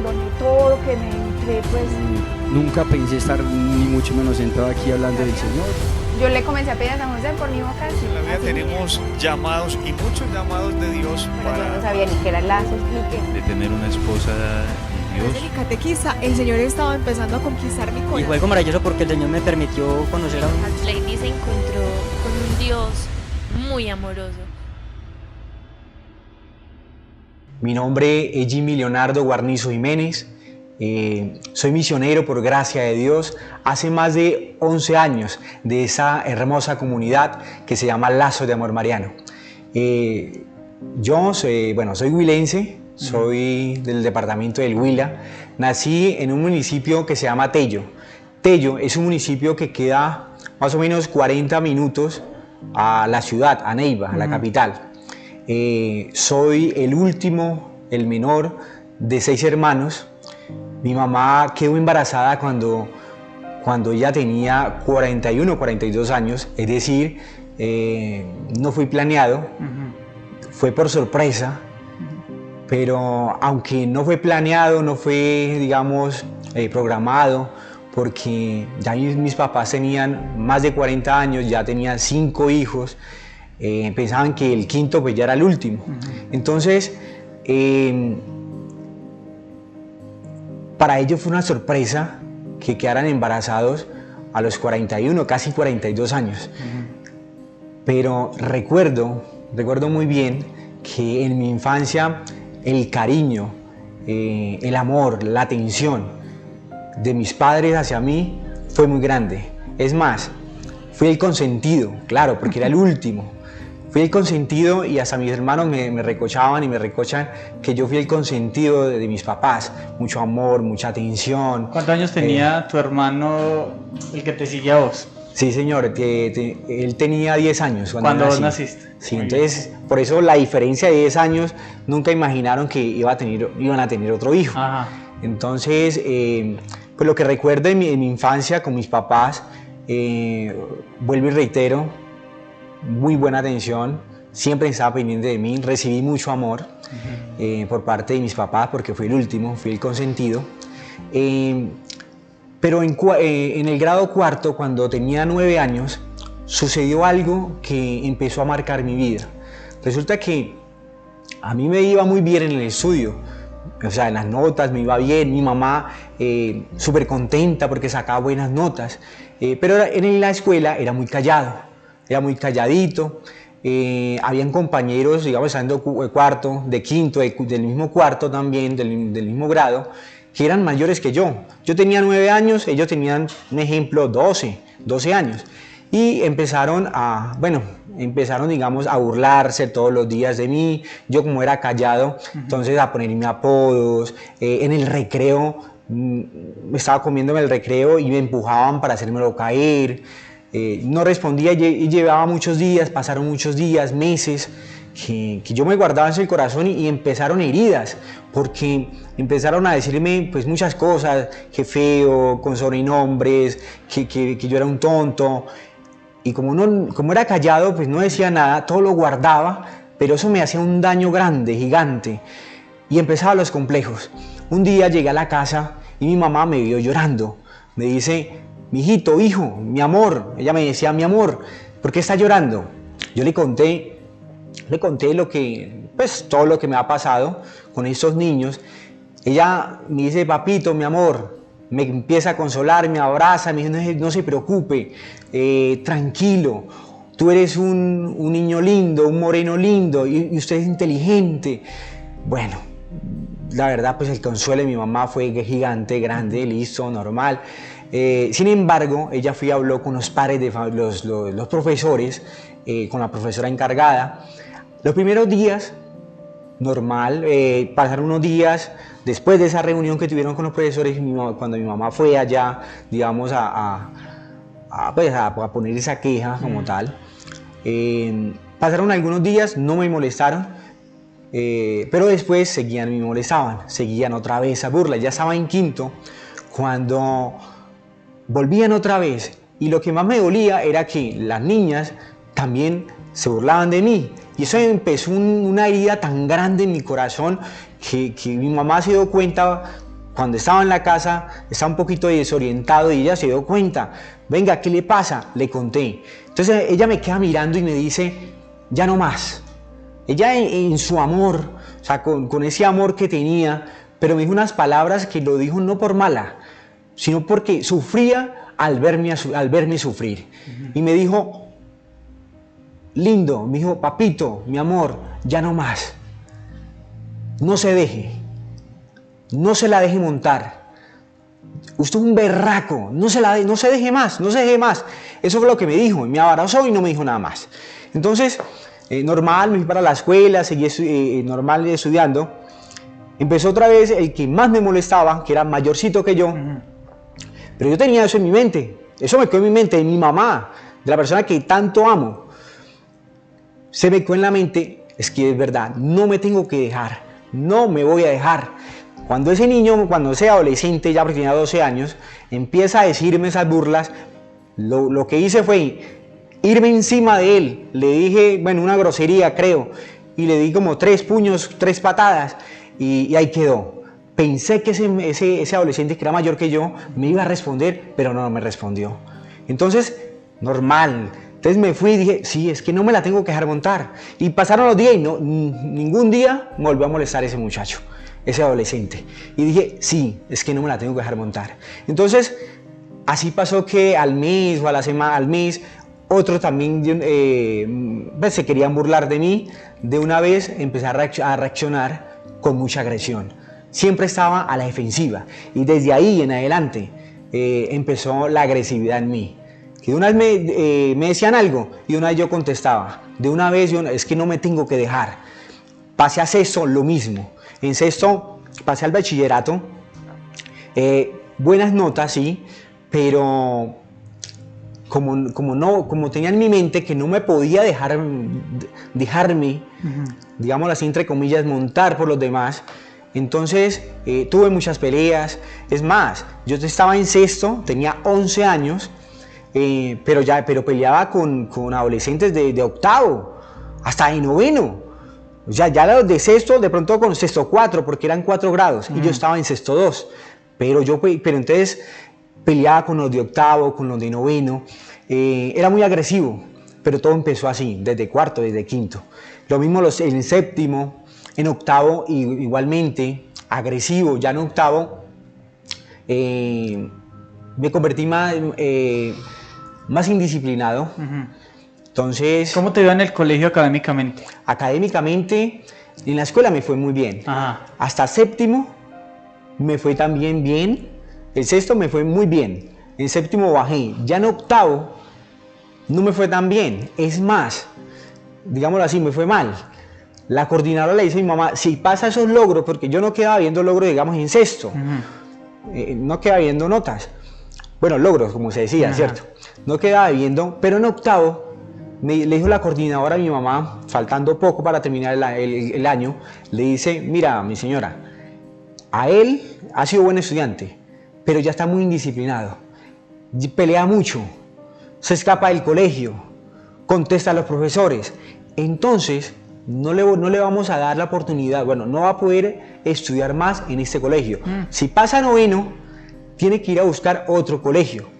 doné todo lo que me entré, pues. Nunca pensé estar ni mucho menos sentado aquí hablando del Señor. Yo le comencé a pedir a San José por mi vocación. En la vida tenemos llamados y muchos llamados de Dios Pero yo no sabía ni qué era el lazo, explique. De tener una esposa de Dios. El catequista, el Señor estaba empezando a conquistar mi corazón. Y fue algo maravilloso porque el Señor me permitió conocer a un... Lady se encontró con un Dios muy amoroso. Mi nombre es Jimmy Leonardo Guarnizo Jiménez. Soy misionero por gracia de Dios hace más de 11 años de esa hermosa comunidad que se llama Lazos de Amor Mariano. Yo soy huilense, soy del departamento del Huila. Nací en un municipio que se llama Tello. Tello es un municipio que queda más o menos 40 minutos a la ciudad, a Neiva, a la capital. Soy el último, el menor de 6 hermanos. Mi mamá quedó embarazada cuando ella tenía 41, 42 años, es decir, no fue planeado, fue por sorpresa, pero aunque no fue planeado, no fue, digamos, programado, porque ya mis papás tenían más de 40 años, ya tenían 5 hijos, pensaban que el quinto pues ya era el último. Entonces, para ellos fue una sorpresa que quedaran embarazados a los 41, casi 42 años. Pero recuerdo muy bien que en mi infancia el cariño, el amor, la atención de mis padres hacia mí fue muy grande. Es más, fui el consentido, claro, porque era el último. Fui el consentido y hasta mis hermanos me recochaban y me recochan que yo fui el consentido de mis papás. Mucho amor, mucha atención. ¿Cuántos años tenía tu hermano, el que te sigue a vos? Sí, señor, él tenía 10 años cuando vos naciste. Sí, entonces por eso la diferencia de 10 años nunca imaginaron que iban a tener otro hijo. Ajá. Entonces, pues lo que recuerdo en mi infancia con mis papás, vuelvo y reitero, muy buena atención, siempre estaba pendiente de mí, recibí mucho amor por parte de mis papás porque fui el último, fui el consentido. Pero en el grado cuarto, cuando tenía 9 años, sucedió algo que empezó a marcar mi vida. Resulta que a mí me iba muy bien en el estudio, o sea, en las notas me iba bien, mi mamá súper contenta porque sacaba buenas notas, pero en la escuela era muy callado. Era muy calladito, habían compañeros, digamos, estando cuarto, de quinto, del mismo cuarto también, del mismo grado, que eran mayores que yo. Yo tenía 9 años, ellos tenían, un ejemplo, 12 años. Y empezaron, digamos, a burlarse todos los días de mí. Yo como era callado, entonces a ponerme apodos. En el recreo, estaba comiéndome el recreo y me empujaban para hacérmelo caer. No respondía y llevaba muchos días, pasaron muchos días, meses, que yo me guardaba en el corazón y empezaron heridas, porque empezaron a decirme pues muchas cosas, que feo, con sobrenombres, que yo era un tonto, y como era callado, pues no decía nada, todo lo guardaba, pero eso me hacía un daño grande, gigante, y empezaban los complejos. Un día llegué a la casa y mi mamá me vio llorando, me dice: mijito, hijo, mi amor. Ella me decía: mi amor, ¿por qué está llorando? Yo le conté todo lo que me ha pasado con estos niños. Ella me dice: papito, mi amor, me empieza a consolar, me abraza, me dice: no se preocupe, tranquilo, tú eres un niño lindo, un moreno lindo y usted es inteligente. Bueno, la verdad, pues el consuelo de mi mamá fue gigante, grande, listo, normal. Sin embargo, ella fue y habló con los padres de los profesores, con la profesora encargada. Los primeros días, normal, pasaron unos días después de esa reunión que tuvieron con los profesores, cuando mi mamá fue allá, digamos, a poner esa queja como tal. Pasaron algunos días, no me molestaron, pero después me molestaban, seguían otra vez a burla. Ya estaba en quinto cuando volvían otra vez, y lo que más me dolía era que las niñas también se burlaban de mí, y eso empezó una herida tan grande en mi corazón que mi mamá se dio cuenta cuando estaba en la casa, estaba un poquito desorientado y ella se dio cuenta. Venga, ¿qué le pasa? Le conté. Entonces ella me queda mirando y me dice, ya no más. Ella en su amor, o sea, con ese amor que tenía, pero me dijo unas palabras que lo dijo no por mala, sino porque sufría al verme sufrir. Y me dijo, lindo, me dijo, papito, mi amor, ya no más. No se deje, no se la deje montar. Usted es un berraco, no se deje más, no se deje más. Eso fue lo que me dijo, me abrazó y no me dijo nada más. Entonces, normal, me fui para la escuela, seguí normal estudiando. Empezó otra vez el que más me molestaba, que era mayorcito que yo. Pero yo tenía eso en mi mente, eso me quedó en mi mente, de mi mamá, de la persona que tanto amo. Se me quedó en la mente, es que es verdad, no me tengo que dejar, no me voy a dejar. Cuando ese niño, cuando ese adolescente, ya porque tenía 12 años, empieza a decirme esas burlas, lo que hice fue irme encima de él. Le dije, bueno, una grosería creo, y le di como 3 puños, 3 patadas, y ahí quedó. Pensé que ese adolescente que era mayor que yo me iba a responder, pero no me respondió. Entonces, normal. Entonces me fui y dije, sí, es que no me la tengo que dejar montar. Y pasaron los días y ningún día me volvió a molestar ese muchacho, ese adolescente. Y dije, sí, es que no me la tengo que dejar montar. Entonces, así pasó que al mes o a la semana, al mes, otro también se querían burlar de mí. De una vez empecé a reaccionar con mucha agresión. Siempre estaba a la defensiva. Y desde ahí en adelante empezó la agresividad en mí. Que de una vez me decían algo y de una vez yo contestaba. De una vez es que no me tengo que dejar. Pasé a sexto, lo mismo. En sexto pasé al bachillerato. Buenas notas, sí, pero como tenía en mi mente que no me podía dejarme, digámoslo así, entre comillas, montar por los demás, entonces tuve muchas peleas. Es más, yo estaba en sexto, tenía 11 años, pero peleaba con adolescentes de octavo, hasta de noveno. O sea, ya los de sexto, de pronto con sexto 4, porque eran 4 grados, y yo estaba en sexto 2. Pero entonces peleaba con los de octavo, con los de noveno. Era muy agresivo, pero todo empezó así, desde cuarto, desde quinto. Lo mismo en séptimo, en octavo, igualmente agresivo. Ya en octavo me convertí más indisciplinado. Entonces, ¿cómo te iba en el colegio académicamente? Académicamente, en la escuela me fue muy bien. Hasta séptimo me fue también bien. El sexto me fue muy bien. En séptimo bajé. Ya en octavo no me fue tan bien. Es más, digámoslo así, me fue mal. La coordinadora le dice a mi mamá, si pasa esos logros, porque yo no quedaba viendo logros, digamos, en sexto. No quedaba viendo notas. Bueno, logros, como se decía, ¿cierto? No quedaba viendo, pero en octavo le dijo la coordinadora a mi mamá, faltando poco para terminar el año, le dice, mira, mi señora, a él ha sido buen estudiante, pero ya está muy indisciplinado, pelea mucho, se escapa del colegio, contesta a los profesores, entonces no le vamos a dar la oportunidad, bueno, no va a poder estudiar más en este colegio. Si pasa noveno, tiene que ir a buscar otro colegio.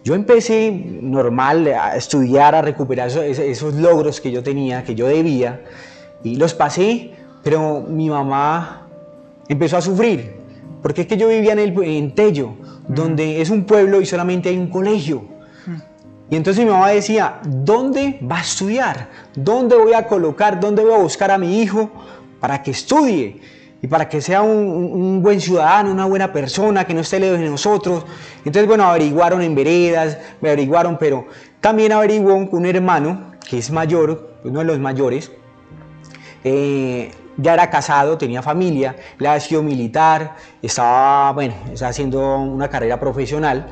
Yo empecé normal a estudiar, a recuperar esos logros que yo tenía, que yo debía, y los pasé, pero mi mamá empezó a sufrir, porque es que yo vivía en Tello, donde es un pueblo y solamente hay un colegio. Y entonces mi mamá decía, ¿dónde va a estudiar? ¿Dónde voy a colocar? ¿Dónde voy a buscar a mi hijo para que estudie? Y para que sea un buen ciudadano, una buena persona, que no esté lejos de nosotros. Entonces, bueno, averiguaron en veredas, pero también averiguó un hermano, que es mayor, uno de los mayores, ya era casado, tenía familia, le había sido militar, estaba haciendo una carrera profesional.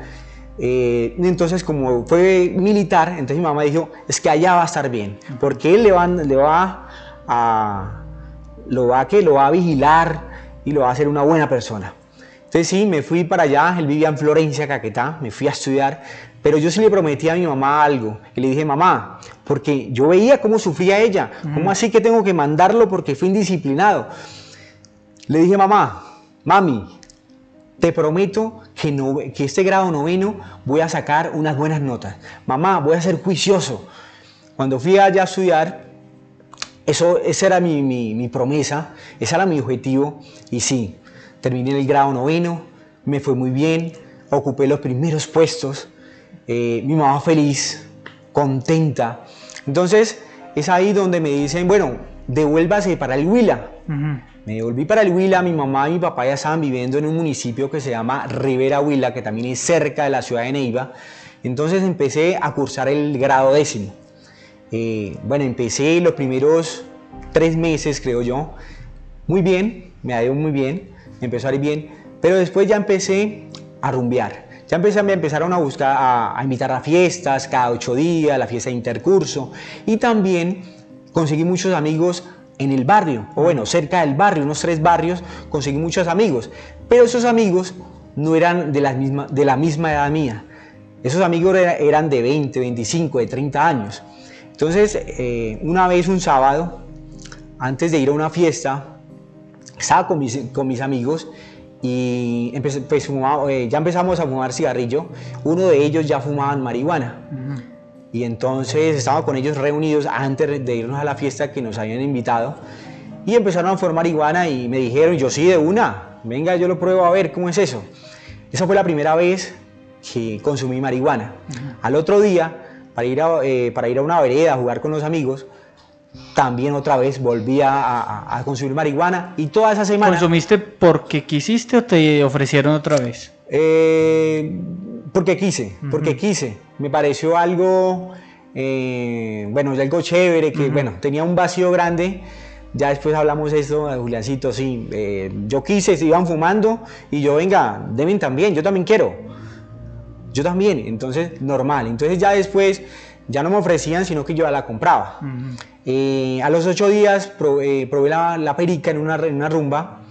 Entonces, como fue militar, entonces mi mamá dijo, es que allá va a estar bien, porque él lo va a vigilar y lo va a hacer una buena persona. Entonces sí, me fui para allá, él vivía en Florencia, Caquetá, me fui a estudiar, pero yo sí le prometí a mi mamá algo, y le dije, mamá, porque yo veía cómo sufría ella, ¿cómo así que tengo que mandarlo porque fue indisciplinado? Le dije, mami, te prometo que este grado noveno voy a sacar unas buenas notas. Mamá, voy a ser juicioso. Cuando fui allá a estudiar, esa era mi promesa, ese era mi objetivo. Y sí, terminé el grado noveno, me fue muy bien, ocupé los primeros puestos, mi mamá feliz, contenta. Entonces, es ahí donde me dicen, bueno, devuélvase para el Huila. Me devolví para el Huila, mi mamá y mi papá ya estaban viviendo en un municipio que se llama Rivera Huila, que también es cerca de la ciudad de Neiva. Entonces empecé a cursar el grado 10º. Bueno, empecé los primeros 3 meses, creo yo, muy bien, me ha ido muy bien, me empezó a ir bien, pero después ya empecé a rumbear. Ya me empezaron a buscar, a invitar a fiestas cada 8 días, la fiesta de intercurso, y también conseguí muchos amigos en el barrio, o bueno, cerca del barrio, unos 3 barrios, conseguí muchos amigos, pero esos amigos no eran de la misma edad mía. Esos amigos eran de 20, 25, de 30 años. Entonces, una vez, un sábado, antes de ir a una fiesta, estaba con mis amigos y ya empezamos a fumar cigarrillo. Uno de ellos ya fumaban marihuana. Y entonces estaba con ellos reunidos antes de irnos a la fiesta que nos habían invitado y empezaron a fumar marihuana y me dijeron, yo sí, de una, venga, yo lo pruebo a ver cómo es eso. Esa fue la primera vez que consumí marihuana. Al otro día, para ir a una vereda a jugar con los amigos, también otra vez volví a consumir marihuana y toda esa semana... ¿Consumiste porque quisiste o te ofrecieron otra vez? Porque quise. Me pareció algo, bueno, algo chévere, que bueno, tenía un vacío grande. Ya después hablamos de esto, Juliancito, sí. Yo quise, se iban fumando y yo, venga, deben también, yo también quiero. Yo también, entonces, normal. Entonces ya después, ya no me ofrecían, sino que yo la compraba. A los 8 días probé la perica en una rumba.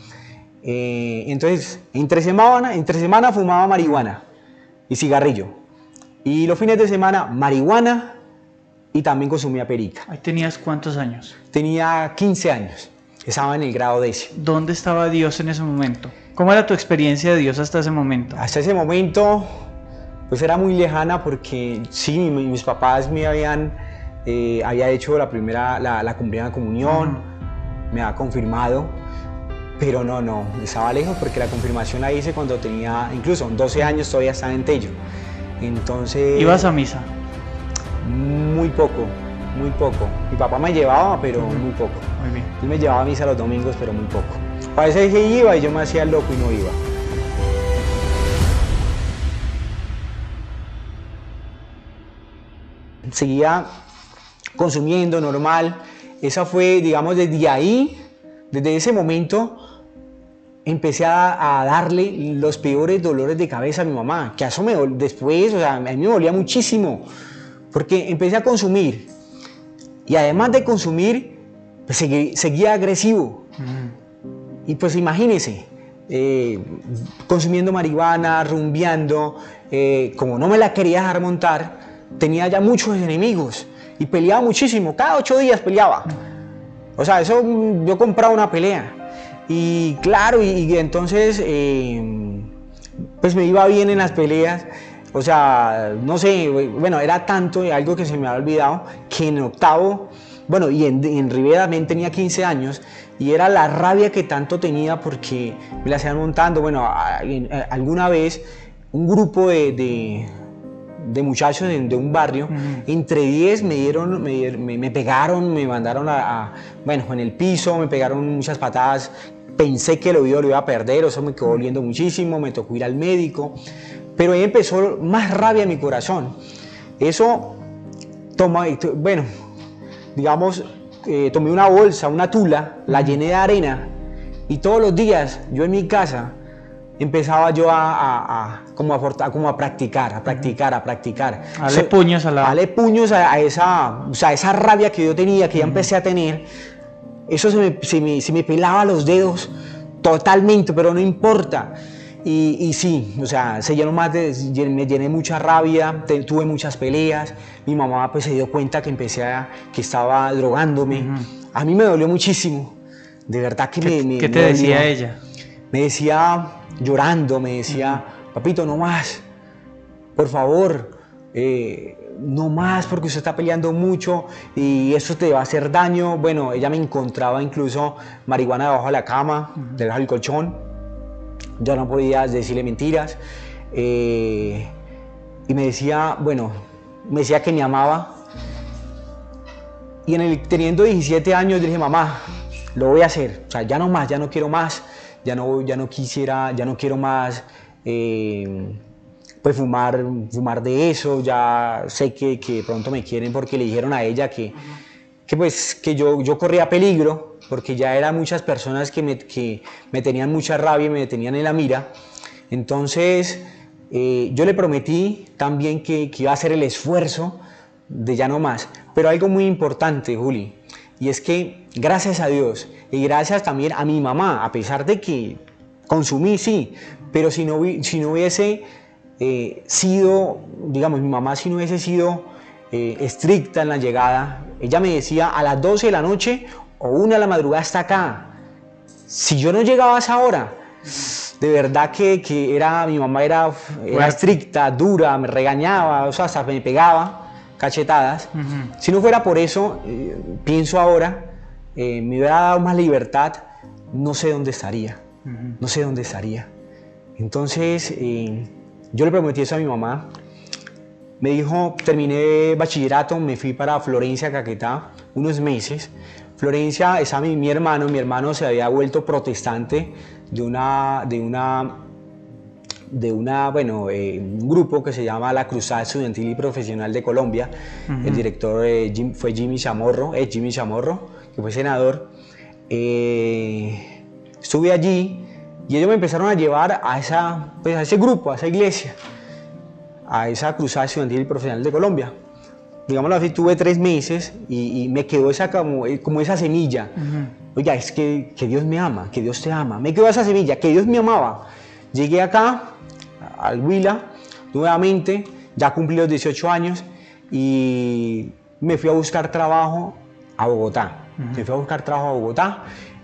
Entonces, entre semana fumaba marihuana y cigarrillo. Y los fines de semana, marihuana y también consumía perica. ¿Ahí tenías cuántos años? Tenía 15 años. Estaba en el grado 10. ¿Dónde estaba Dios en ese momento? ¿Cómo era tu experiencia de Dios hasta ese momento? Hasta ese momento, pues era muy lejana porque sí, mis papás me había hecho la primera comunión, me ha confirmado. Pero no, estaba lejos porque la confirmación la hice cuando tenía, incluso 12 años, todavía estaba en Tello. Entonces... ¿Ibas a misa? Muy poco. Mi papá me llevaba, pero muy poco. Muy bien. Él me llevaba a misa los domingos, pero muy poco. A veces que iba y yo me hacía el loco y no iba. Seguía consumiendo normal. Esa fue, digamos, desde ese momento empecé a darle los peores dolores de cabeza a mi mamá, que eso después, o sea, a mí me dolía muchísimo, porque empecé a consumir, y además de consumir, pues seguía agresivo. Y pues imagínense, consumiendo marihuana, rumbeando, como no me la quería dejar montar, tenía ya muchos enemigos, y peleaba muchísimo, cada 8 días peleaba. O sea, eso yo compraba una pelea. Y claro, y entonces pues me iba bien en las peleas. O sea, no sé, bueno, era tanto, algo que se me había olvidado, que en octavo, bueno, y en Rivera también tenía 15 años, y era la rabia que tanto tenía porque me la hacían montando. Bueno, alguna vez un grupo de muchachos de un barrio, entre 10 me pegaron, me mandaron bueno, en el piso, me pegaron muchas patadas, pensé que lo iba a perder, eso me quedó doliendo muchísimo, me tocó ir al médico, pero ahí empezó más rabia en mi corazón. Eso, bueno, digamos, tomé una bolsa, una tula, la llené de arena, y todos los días yo en mi casa empezaba yo como a practicar. Dale puños a esa rabia que yo tenía, que ya empecé a tener. Eso se me pelaba los dedos totalmente, pero no importa. Y sí, o sea, me llené mucha rabia, tuve muchas peleas. Mi mamá pues se dio cuenta que que estaba drogándome. A mí me dolió muchísimo, de verdad que ¿Qué te decía ella? Me decía, llorando, me decía, papito, no más, por favor, no más porque usted está peleando mucho y eso te va a hacer daño. Bueno, ella me encontraba incluso marihuana debajo de la cama, debajo del colchón. Ya no podía decirle mentiras. Y me decía, bueno, me decía que me amaba. Y teniendo 17 años, dije, mamá, lo voy a hacer. O sea, ya no más, ya no quiero más, ya no quiero más pues fumar de eso. Ya sé que pronto me quieren porque le dijeron a ella que yo corría peligro, porque ya eran muchas personas que me tenían mucha rabia y me tenían en la mira. Entonces yo le prometí también que iba a hacer el esfuerzo de ya no más. Pero algo muy importante, Juli, y es que gracias a Dios y gracias también a mi mamá, a pesar de que consumí, sí, pero si no hubiese sido, digamos, mi mamá si no hubiese sido estricta en la llegada, ella me decía a las 12 de la noche o 1 de la madrugada está acá. Si yo no llegaba a esa hora, de verdad que mi mamá era estricta, dura, me regañaba, o sea, hasta me pegaba cachetadas. Si no fuera por eso, pienso ahora, me hubiera dado más libertad, no sé dónde estaría, no sé dónde estaría. Entonces, yo le prometí eso a mi mamá. Me dijo, terminé bachillerato, me fui para Florencia, Caquetá, unos meses. Florencia está mi hermano se había vuelto protestante de un grupo que se llama la Cruzada Estudiantil y Profesional de Colombia. El director fue Jimmy Chamorro, que fue senador. Estuve allí y ellos me empezaron a llevar a ese grupo, a esa iglesia, a esa Cruzada Estudiantil y Profesional de Colombia. Digámoslo así, tuve 3 meses y me quedó como esa semilla. Oiga, es que Dios me ama, que Dios te ama. Me quedó esa semilla, que Dios me amaba. Llegué acá, al Huila, nuevamente, ya cumplí los 18 años y me fui a buscar trabajo a Bogotá.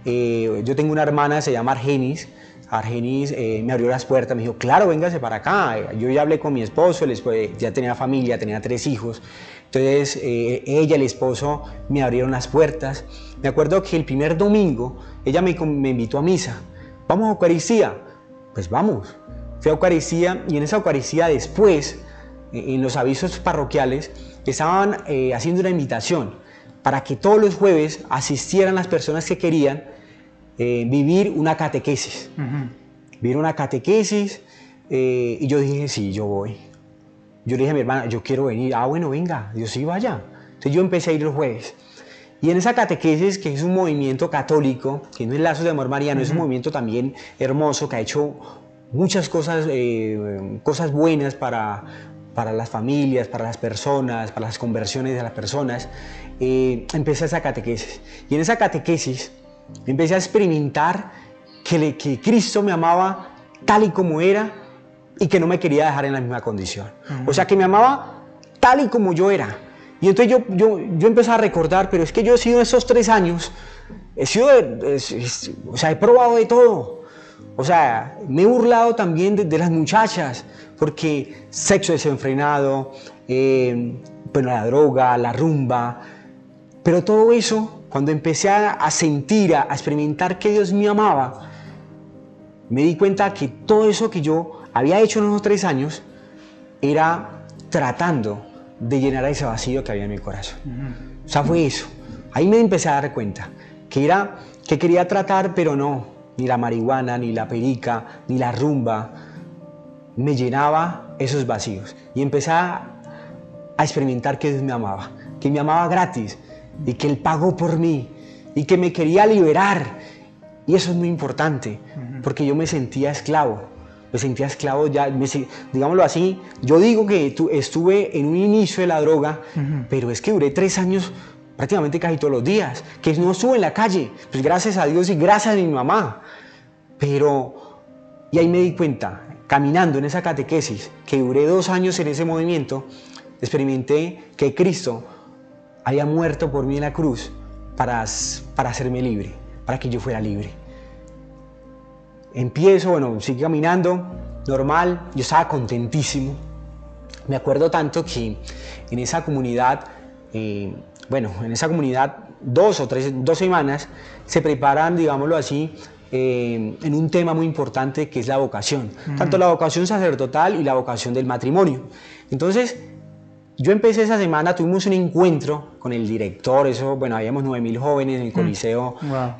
Yo tengo una hermana, se llama Argenis. Argenis me abrió las puertas, me dijo, claro, véngase para acá. Yo ya hablé con mi esposo, ya tenía familia, tenía 3 hijos. Entonces ella, el esposo, me abrieron las puertas. Me acuerdo que el primer domingo ella me invitó a misa. ¿Vamos a Eucaristía? Pues vamos. Fui a Eucaristía y en esa Eucaristía después, en los avisos parroquiales, estaban haciendo una invitación para que todos los jueves asistieran las personas que querían vivir una catequesis. Vivir una catequesis y yo dije, sí, yo voy. Yo le dije a mi hermana, yo quiero venir. Ah, bueno, venga, Dios sí, vaya. Entonces yo empecé a ir los jueves. Y en esa catequesis, que es un movimiento católico, que no es Lazos de Amor Mariano, es un movimiento también hermoso, que ha hecho muchas cosas buenas para las familias, para las personas, para las conversiones de las personas. Empecé esa catequesis. Y en esa catequesis empecé a experimentar que Cristo me amaba tal y como era y que no me quería dejar en la misma condición. O sea, que me amaba tal y como yo era. Y entonces yo empecé a recordar, pero es que yo he sido esos 3 años, he probado de todo. O sea, me he burlado también de las muchachas, porque sexo desenfrenado, la droga, la rumba. Pero todo eso, cuando empecé a sentir, a experimentar que Dios me amaba, me di cuenta que todo eso que yo había hecho en esos 3 años era tratando de llenar ese vacío que había en mi corazón. O sea, fue eso. Ahí me empecé a dar cuenta que quería tratar, pero no, ni la marihuana, ni la perica, ni la rumba me llenaba esos vacíos. Y empecé a experimentar que Dios me amaba gratis, y que Él pagó por mí, y que me quería liberar. Y eso es muy importante, porque yo me sentía esclavo, digámoslo así. Yo digo que estuve en un inicio de la droga, pero es que duré 3 años prácticamente casi todos los días, que no estuve en la calle, pues gracias a Dios y gracias a mi mamá. Y ahí me di cuenta, caminando en esa catequesis, que duré 2 años en ese movimiento, experimenté que Cristo había muerto por mí en la cruz para hacerme libre, para que yo fuera libre. empiezo, bueno, sigo caminando, normal, yo estaba contentísimo. Me acuerdo tanto que en esa comunidad, en esa comunidad 2 semanas se preparan, digámoslo así, en un tema muy importante que es la vocación, tanto la vocación sacerdotal y la vocación del matrimonio. Entonces, yo empecé esa semana, tuvimos un encuentro con el director, habíamos 9.000 jóvenes en el Coliseo,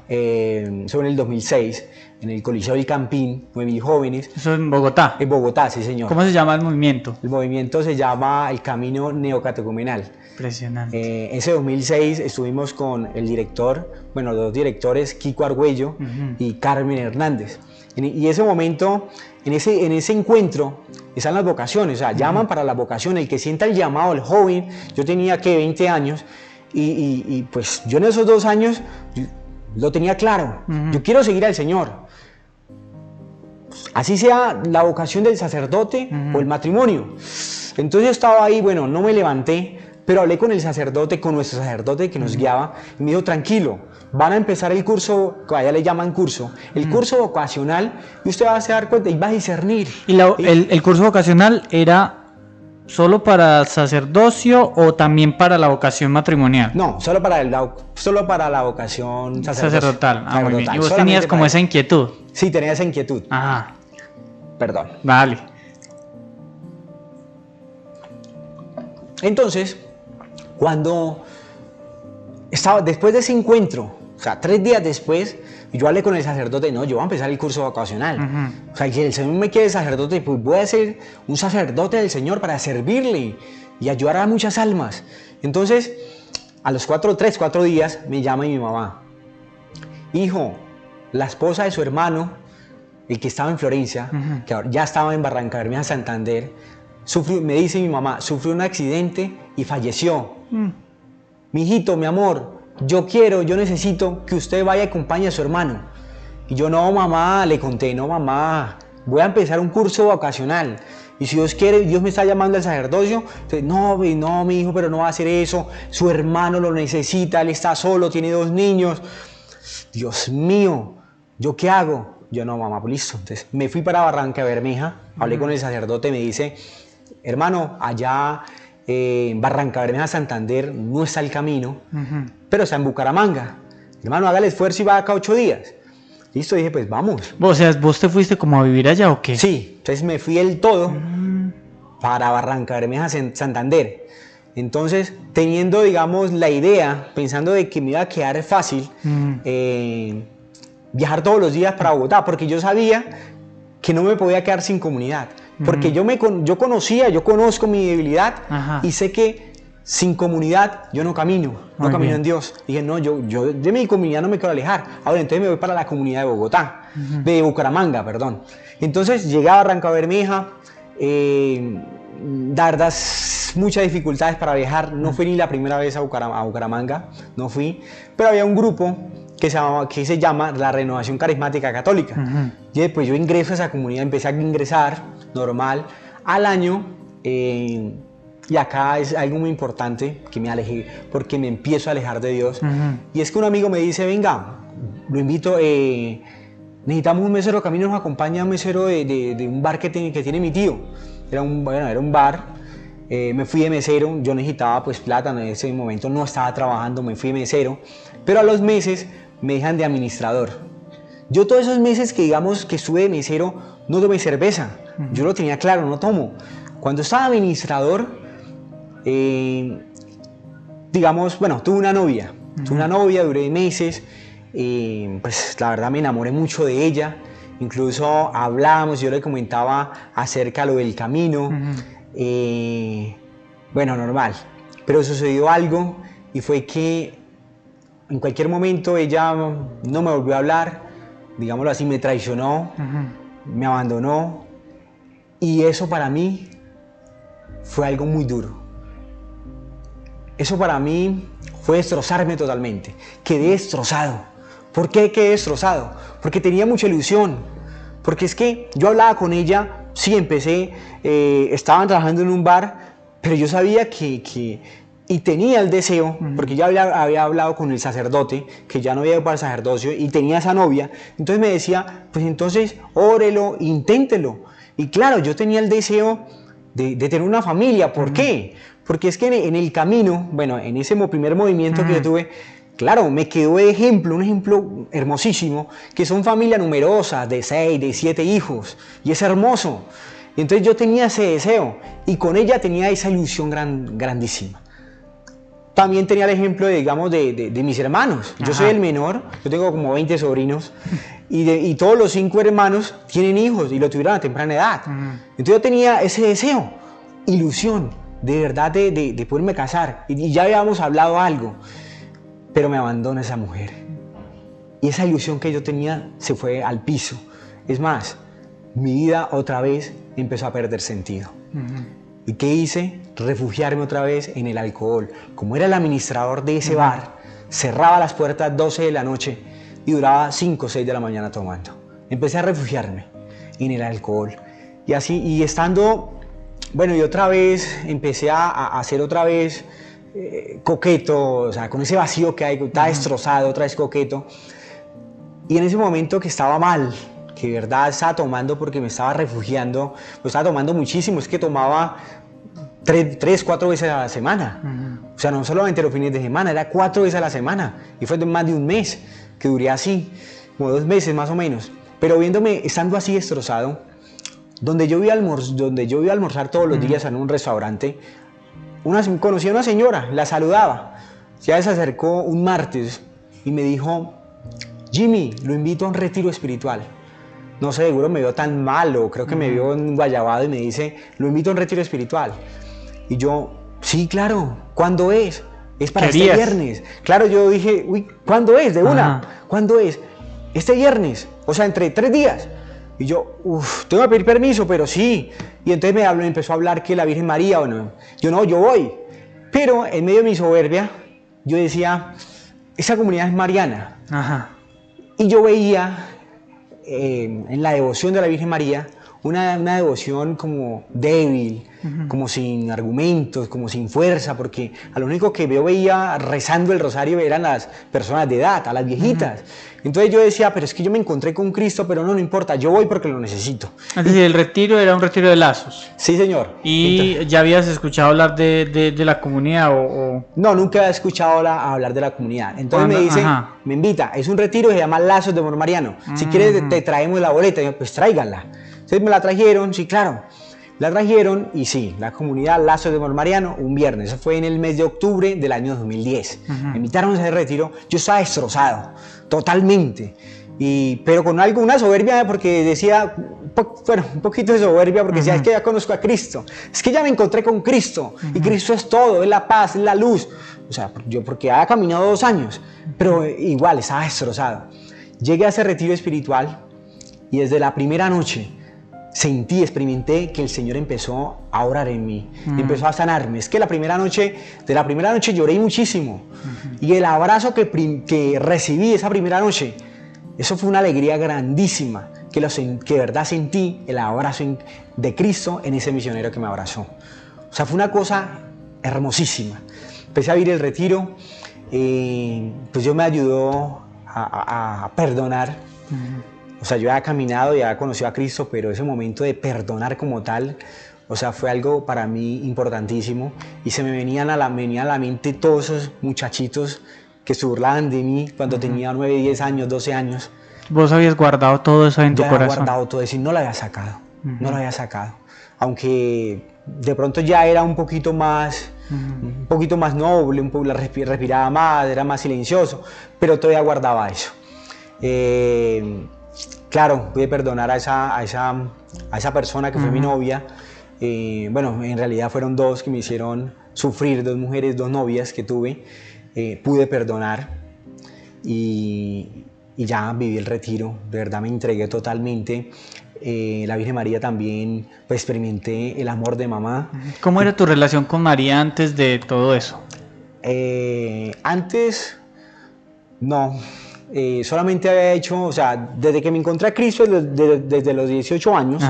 eso en el 2006, en el Coliseo del Campín, 9.000 jóvenes. Eso en Bogotá. En Bogotá, sí señor. ¿Cómo se llama el movimiento? El movimiento se llama el Camino Neocatecumenal. Impresionante. Ese 2006 estuvimos con el director, los dos directores, Kiko Argüello y Carmen Hernández. Y ese momento, en ese encuentro, están las vocaciones, o sea, llaman para la vocación, el que sienta el llamado, el joven. Yo tenía, 20 años, y pues yo en esos 2 años lo tenía claro, yo quiero seguir al Señor. Así sea la vocación del sacerdote o el matrimonio. Entonces yo estaba ahí, no me levanté, pero hablé con el sacerdote, con nuestro sacerdote que nos guiaba, y me dijo, tranquilo, van a empezar el curso, que allá le llaman curso, el curso vocacional, y usted va a dar cuenta y va a discernir. ¿Y el curso vocacional era solo para sacerdocio o también para la vocación matrimonial? No, solo para la vocación sacerdotal. Ah, muy bien. ¿Y vos solamente tenías como esa inquietud? Sí, tenía esa inquietud. Ajá. Perdón. Vale. Entonces, cuando estaba después de ese encuentro, o sea, 3 días después, yo hablé con el sacerdote, no, yo voy a empezar el curso vocacional. O sea, que el Señor me quiere sacerdote, pues voy a ser un sacerdote del Señor para servirle y ayudar a muchas almas. Entonces, a los 4 días, me llama mi mamá. Hijo, la esposa de su hermano, el que estaba en Florencia, que ya estaba en Barranca Bermeja, Santander, me dice mi mamá, sufrió un accidente y falleció. Mi hijito, mi amor, yo necesito que usted vaya y acompañe a su hermano. Y yo, no mamá, le conté, no mamá, voy a empezar un curso vocacional. Y si Dios quiere, Dios me está llamando al sacerdocio. Entonces, no, mi hijo, pero no va a hacer eso. Su hermano lo necesita, él está solo, tiene 2 niños. Dios mío, ¿yo qué hago? Yo, no mamá, pues listo. Entonces me fui para Barranca Bermeja, hablé con el sacerdote, me dice, hermano, allá en Barranca Bermeja, Santander, no está el camino, pero está en Bucaramanga. Hermano, haga el esfuerzo y va acá 8 días. Listo, dije, pues vamos. O sea, ¿vos te fuiste como a vivir allá o qué? Sí, entonces me fui del todo para Barranca Bermeja, Santander. Entonces, teniendo, digamos, la idea, pensando de que me iba a quedar fácil viajar todos los días para Bogotá, porque yo sabía que no me podía quedar sin comunidad. Porque yo conozco mi debilidad. Y sé que sin comunidad yo no camino en Dios. Dije, no, yo de mi comunidad no me quiero alejar. Ahora entonces me voy para la comunidad de Bogotá, de Bucaramanga, perdón. Entonces llegué a Barranca Bermeja, la verdad, muchas dificultades para viajar. No fui ni la primera vez a Bucaramanga, no fui, pero había un grupo que se llama la Renovación Carismática Católica. Y después yo ingreso a esa comunidad, empecé a ingresar normal al año, y acá es algo muy importante, que me alejé, porque me empiezo a alejar de Dios. Y es que un amigo me dice, venga, lo invito, necesitamos un mesero, que a mí nos acompaña un mesero de un bar que tiene mi tío. Era un bar. Me fui de mesero, yo necesitaba pues plata, en ese momento no estaba trabajando, me fui de mesero, pero a los meses me dejan de administrador. Yo todos esos meses que estuve de mesero no tomé cerveza, yo lo tenía claro, no tomo. Cuando estaba administrador, tuve una novia, duré meses, pues la verdad me enamoré mucho de ella, incluso hablamos, yo le comentaba acerca de lo del camino, normal, pero sucedió algo y fue que en cualquier momento ella no me volvió a hablar, digámoslo así, me traicionó, me abandonó, y eso para mí fue algo muy duro. Eso para mí fue destrozarme totalmente. Quedé destrozado. ¿Por qué quedé destrozado? Porque tenía mucha ilusión. Porque es que yo hablaba con ella, sí, estaban trabajando en un bar, pero yo sabía que y tenía el deseo, porque ya había hablado con el sacerdote, que ya no había ido para el sacerdocio, y tenía esa novia, entonces me decía, pues entonces órelo, inténtelo. Y claro, yo tenía el deseo de tener una familia. ¿Por qué? Porque es que en el camino, bueno, en ese primer movimiento que yo tuve, claro, me quedó de ejemplo, un ejemplo hermosísimo, que son familias numerosas, de 6, de 7 hijos, y es hermoso. Y entonces yo tenía ese deseo, y con ella tenía esa ilusión grandísima. También tenía el ejemplo, digamos, de mis hermanos. Yo soy el menor, yo tengo como 20 sobrinos, y todos los 5 hermanos tienen hijos, y lo tuvieron a temprana edad. Entonces yo tenía ese deseo, ilusión, de verdad, de poderme casar, y ya habíamos hablado algo, pero me abandona esa mujer. Y esa ilusión que yo tenía se fue al piso. Es más, mi vida otra vez empezó a perder sentido. ¿Y qué hice? Refugiarme otra vez en el alcohol. Como era el administrador de ese bar, cerraba las puertas 12 de la noche y duraba 5 o 6 de la mañana tomando. Empecé a refugiarme en el alcohol. Y así, y estando, bueno, y otra vez empecé a hacer otra vez coqueto, o sea, con ese vacío que hay, estaba destrozado, otra vez coqueto. Y en ese momento que estaba mal, que de verdad estaba tomando porque me estaba refugiando, pues estaba tomando muchísimo, es que tomaba 3, 4 veces a la semana. O sea, no solamente los fines de semana, era 4 veces a la semana. Y fue más de un mes que duré así, como 2 meses más o menos. Pero estando así destrozado, donde yo iba a almorzar todos los días en un restaurante, conocí a una señora, la saludaba. Ya se acercó un martes y me dijo, Jimmy, lo invito a un retiro espiritual. No sé, seguro me vio tan mal o creo que me vio en Guayabado y me dice, lo invito a un retiro espiritual. Y yo, sí, claro, ¿cuándo es? Es para este viernes. Claro, yo dije, uy, ¿cuándo es? De una, ¿cuándo es? Este viernes, o sea, entre 3 días. Y yo, tengo que pedir permiso, pero sí. Y entonces me empezó a hablar que la Virgen María, o no. Yo voy. Pero en medio de mi soberbia, yo decía, esa comunidad es mariana. Y yo veía en la devoción de la Virgen María una devoción como débil, como sin argumentos, como sin fuerza, porque a lo único que yo veía rezando el rosario eran las personas de edad, a las viejitas. Entonces yo decía, pero es que yo me encontré con Cristo, pero no importa, yo voy porque lo necesito. Es decir, el retiro era un retiro de lazos. Sí, señor. ¿Y entonces, ya habías escuchado hablar de la comunidad o...? No, nunca había escuchado hablar de la comunidad. Entonces me dice, me invita, es un retiro que se llama Lazos de Amor Mariano. Si quieres te traemos la boleta. Y yo, pues tráiganla. Entonces me la trajeron, sí, claro. La trajeron y sí, la comunidad Lazos de Amor Mariano, un viernes. Eso fue en el mes de octubre del año 2010. Me invitaron a ese retiro. Yo estaba destrozado, totalmente. Pero con una soberbia, porque decía, un poquito de soberbia, porque decía, es que ya conozco a Cristo. Es que ya me encontré con Cristo. Y Cristo es todo, es la paz, es la luz. O sea, yo porque había caminado 2 años, pero igual estaba destrozado. Llegué a ese retiro espiritual y desde la primera noche experimenté que el Señor empezó a orar en mí, empezó a sanarme. Es que de la primera noche lloré muchísimo. Y el abrazo que recibí esa primera noche, eso fue una alegría grandísima, que de verdad sentí el abrazo de Cristo en ese misionero que me abrazó. O sea, fue una cosa hermosísima. Empecé a vivir el retiro, pues Dios me ayudó a perdonar. O sea, yo había caminado y había conocido a Cristo, pero ese momento de perdonar como tal, o sea, fue algo para mí importantísimo. Y se me venían a la mente todos esos muchachitos que se burlaban de mí cuando tenía 9, 10 años, 12 años. ¿Vos habías guardado todo eso en tu corazón? Yo había guardado todo eso y no lo había sacado, no lo había sacado. Aunque de pronto ya era un poquito más noble, respiraba más, era más silencioso, pero todavía guardaba eso. Claro, pude perdonar a esa persona que fue mi novia. Bueno, en realidad fueron 2 que me hicieron sufrir, 2 mujeres, 2 novias que tuve. Pude perdonar y ya viví el retiro. De verdad me entregué totalmente. La Virgen María también, pues experimenté el amor de mamá. ¿Cómo era tu relación con María antes de todo eso? Antes, no. Solamente había hecho, o sea, desde que me encontré a Cristo, desde los 18 años,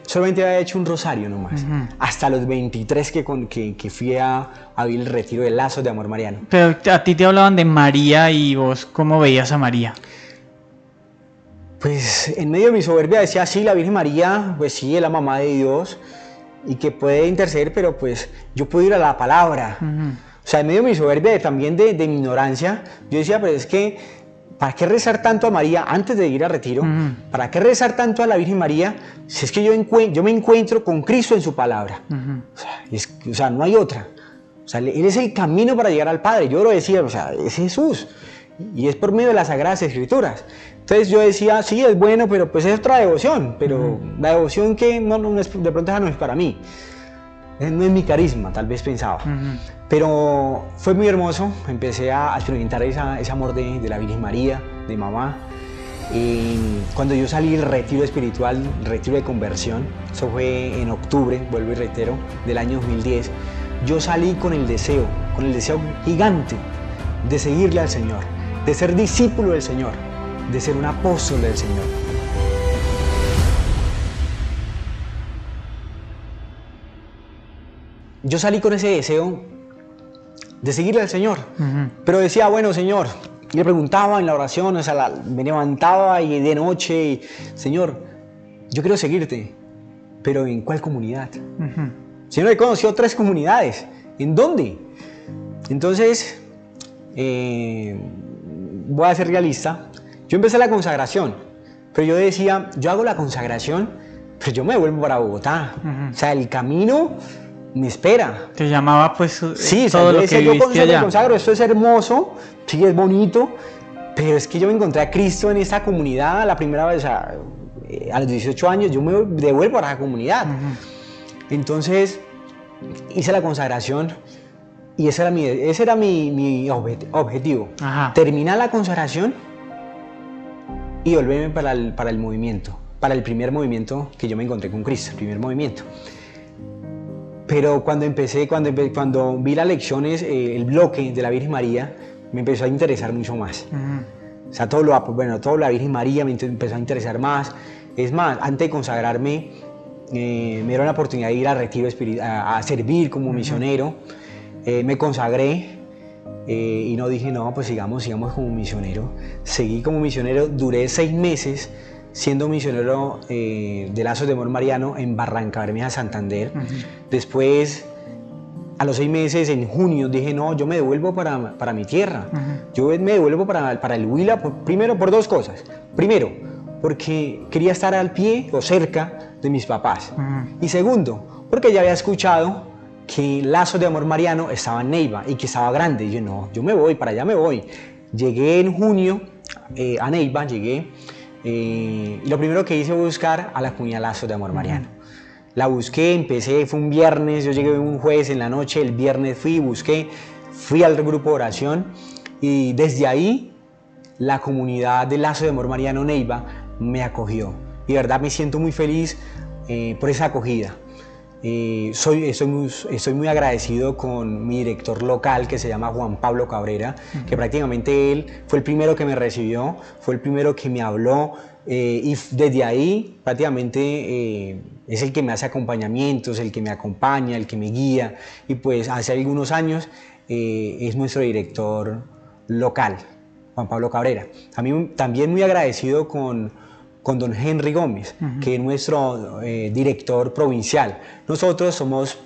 solamente había hecho un rosario nomás, hasta los 23 que fui a vivir el retiro de Lazos de Amor Mariano. Pero a ti te hablaban de María y vos, ¿cómo veías a María? Pues en medio de mi soberbia decía, sí, la Virgen María, pues sí, es la mamá de Dios y que puede interceder, pero pues yo puedo ir a la palabra. O sea, en medio de mi soberbia, también de mi ignorancia, yo decía, pero es que, ¿para qué rezar tanto a María antes de ir a retiro? ¿Para qué rezar tanto a la Virgen María si es que yo me encuentro con Cristo en su palabra? O sea, no hay otra. O sea, Él es el camino para llegar al Padre. Yo lo decía, o sea, es Jesús. Y es por medio de las Sagradas Escrituras. Entonces yo decía, sí, es bueno, pero pues es otra devoción. Pero la devoción que no es, de pronto esa no es para mí. No es mi carisma, tal vez pensaba. Pero fue muy hermoso. Empecé a experimentar ese amor de la Virgen María, de mamá. Y cuando yo salí del retiro espiritual, retiro de conversión, eso fue en octubre, vuelvo y reitero, del año 2010, yo salí con el deseo gigante de seguirle al Señor, de ser discípulo del Señor, de ser un apóstol del Señor. Yo salí con ese deseo de seguirle al Señor, pero decía, bueno, Señor, y le preguntaba en la oración, o sea, me levantaba y de noche, y, Señor, yo quiero seguirte, pero ¿en cuál comunidad? Señor, he conocido 3 comunidades, ¿en dónde? Entonces, voy a ser realista, yo empecé la consagración, pero yo decía, yo hago la consagración, pero yo me vuelvo para Bogotá, o sea, el camino me espera. Te llamaba pues sí, todo lo que viviste allá. Yo consagro, esto es hermoso, sí, es bonito, pero es que yo me encontré a Cristo en esta comunidad la primera vez, o sea, a los 18 años yo me devuelvo a la comunidad. Entonces hice la consagración y ese era mi objetivo. Terminar la consagración y volverme para el movimiento, para el primer movimiento que yo me encontré con Cristo, el primer movimiento. Pero cuando vi las lecciones, el bloque de la Virgen María, me empezó a interesar mucho más. O sea, todo la Virgen María me empezó a interesar más. Es más, antes de consagrarme, me dieron la oportunidad de ir a retiro a servir como misionero. Me consagré y no dije, no, pues sigamos como misionero. Seguí como misionero, duré 6 meses siendo misionero de Lazos de Amor Mariano en Barrancabermeja, Santander. Después, a los 6 meses, en junio, dije, no, yo me devuelvo para mi tierra. Yo me devuelvo para el Huila, primero por 2 cosas. Primero, porque quería estar al pie o cerca de mis papás. Y segundo, porque ya había escuchado que Lazos de Amor Mariano estaba en Neiva y que estaba grande. Y yo, no, yo me voy, para allá me voy. Llegué en junio a Neiva, y lo primero que hice fue buscar a la comunidad Lazos de Amor Mariano. La busqué, empecé, fue un viernes, yo llegué un jueves en la noche, el viernes fui al grupo de oración y desde ahí la comunidad de Lazos de Amor Mariano Neiva me acogió. Y de verdad me siento muy feliz por esa acogida. Estoy muy agradecido con mi director local que se llama Juan Pablo Cabrera, que prácticamente él fue el primero que me recibió, fue el primero que me habló y desde ahí prácticamente es el que me hace acompañamientos, el que me acompaña, el que me guía y pues hace algunos años es nuestro director local, Juan Pablo Cabrera. También muy agradecido con don Henry Gómez, que es nuestro director provincial. Nosotros somos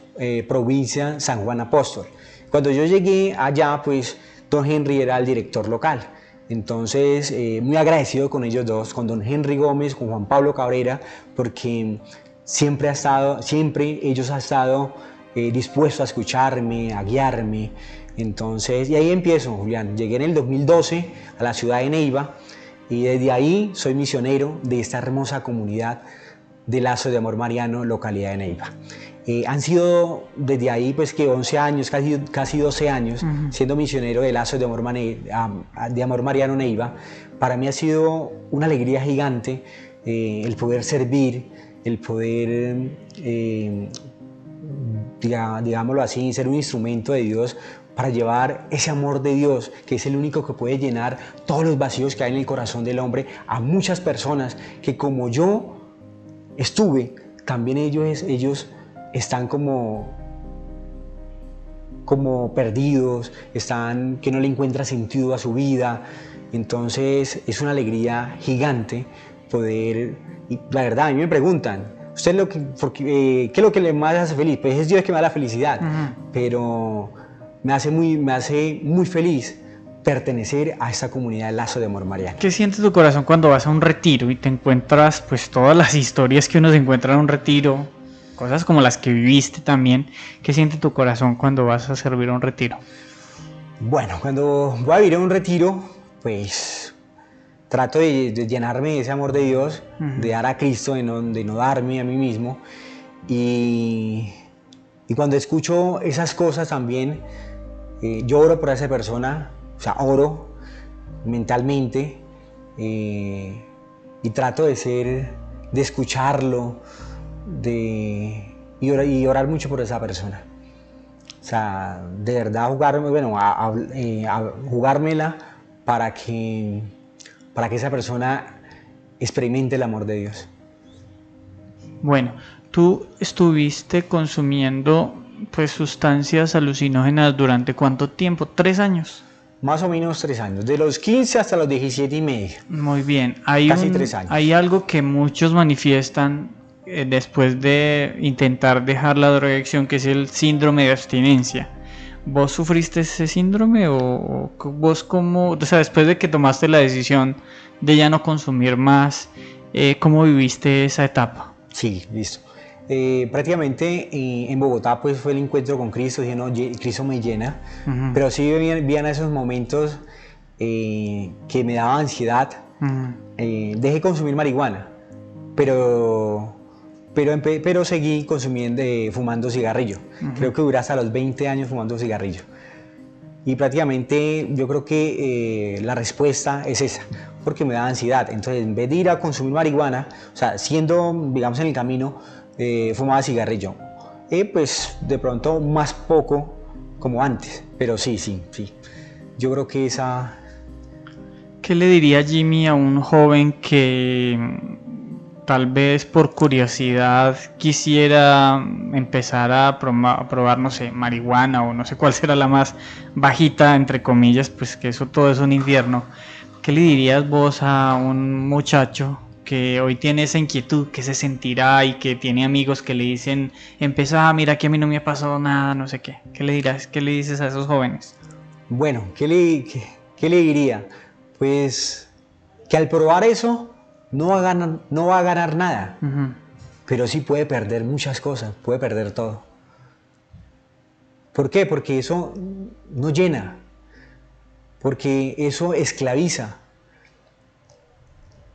provincia San Juan Apóstol. Cuando yo llegué allá, pues don Henry era el director local. Entonces, muy agradecido con ellos dos, con don Henry Gómez, con Juan Pablo Cabrera, porque siempre ellos han estado dispuestos a escucharme, a guiarme. Entonces, y ahí empiezo, Julián. Llegué en el 2012 a la ciudad de Neiva, y desde ahí soy misionero de esta hermosa comunidad de Lazos de Amor Mariano, localidad de Neiva. Han sido desde ahí pues que 11 años, casi 12 años, siendo misionero de Lazos de Amor Mariano Neiva. Para mí ha sido una alegría gigante el poder servir, el poder, digámoslo así, ser un instrumento de Dios para llevar ese amor de Dios, que es el único que puede llenar todos los vacíos que hay en el corazón del hombre, a muchas personas que como yo estuve, también ellos están como perdidos, están que no le encuentra sentido a su vida. Entonces es una alegría gigante poder, y la verdad, a mí me preguntan, ¿usted ¿qué es lo que le más hace feliz? Pues es Dios que me da la felicidad, pero me hace muy feliz pertenecer a esta comunidad de Lazo de Amor Mariano. ¿Qué siente tu corazón cuando vas a un retiro y te encuentras pues todas las historias que uno se encuentra en un retiro, cosas como las que viviste también? ¿Qué siente tu corazón cuando vas a servir a un retiro? Bueno, cuando voy a vivir a un retiro, pues trato de llenarme de ese amor de Dios, de dar a Cristo, de no darme a mí mismo. Y cuando escucho esas cosas también, yo oro por esa persona, o sea, oro mentalmente y trato de escucharlo y orar mucho por esa persona. O sea, de verdad jugármela para que esa persona experimente el amor de Dios. Bueno, tú estuviste consumiendo pues sustancias alucinógenas durante ¿cuánto tiempo? ¿3 años? Más o menos 3 años, de los 15 hasta los 17 y medio. Muy bien, Casi 3 años. Hay algo que muchos manifiestan después de intentar dejar la drogadicción, que es el síndrome de abstinencia. ¿Vos sufriste ese síndrome o vos o sea, después de que tomaste la decisión de ya no consumir más, cómo viviste esa etapa? Sí, listo. Prácticamente en Bogotá pues fue el encuentro con Cristo, dije no, Cristo me llena, pero sí veían esos momentos que me daba ansiedad. Dejé de consumir marihuana, pero seguí fumando cigarrillo. Creo que duré hasta los 20 años fumando cigarrillo. Y prácticamente yo creo que la respuesta es esa, porque me da ansiedad. Entonces, en vez de ir a consumir marihuana, o sea, siendo, digamos, en el camino, fumaba cigarrillo. Pues de pronto más poco como antes, pero sí. Yo creo que esa... ¿Qué le diría Jimmy a un joven que tal vez por curiosidad quisiera empezar a probar, no sé, marihuana o no sé cuál será la más bajita, entre comillas, pues que eso todo es un infierno? ¿Qué le dirías vos a un muchacho que hoy tiene esa inquietud, que se sentirá y que tiene amigos que le dicen, empezá, mira que a mí no me ha pasado nada, no sé qué? ¿Qué le dirás? ¿Qué le dices a esos jóvenes? Bueno, ¿qué le diría? Pues que al probar eso no va a ganar nada, pero sí puede perder muchas cosas, puede perder todo. ¿Por qué? Porque eso no llena, porque eso esclaviza.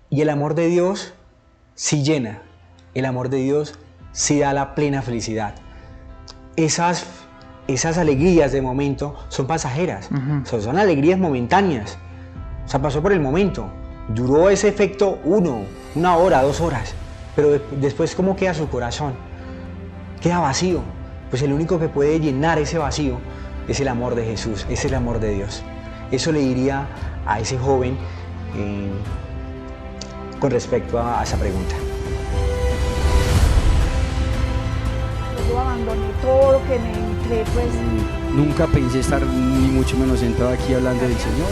Y el amor de Dios sí llena, el amor de Dios sí da la plena felicidad. Esas alegrías de momento son pasajeras, o sea, son alegrías momentáneas. O sea, pasó por el momento, duró ese efecto 1 hora, 2 horas, pero después ¿cómo queda su corazón? Queda vacío. Pues el único que puede llenar ese vacío es el amor de Jesús, es el amor de Dios. Eso le diría a ese joven con respecto a esa pregunta. Yo abandoné todo lo que me entré, pues Nunca pensé estar ni mucho menos sentado aquí hablando del Señor.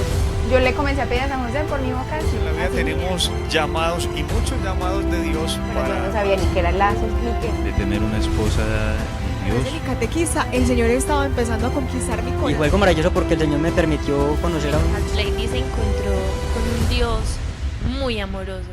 yo le comencé a pedir a San José por mi vocación. En la vida así tenemos llamados y muchos llamados de Dios pero yo no para... sabía ni qué era Lazos ni qué. de tener una esposa de Desde Dios. mi catequista, el Señor estaba empezando a conquistar mi Y corazón. fue algo maravilloso porque el Señor me permitió conocer a un... Lady se encontró con un Dios muy amoroso,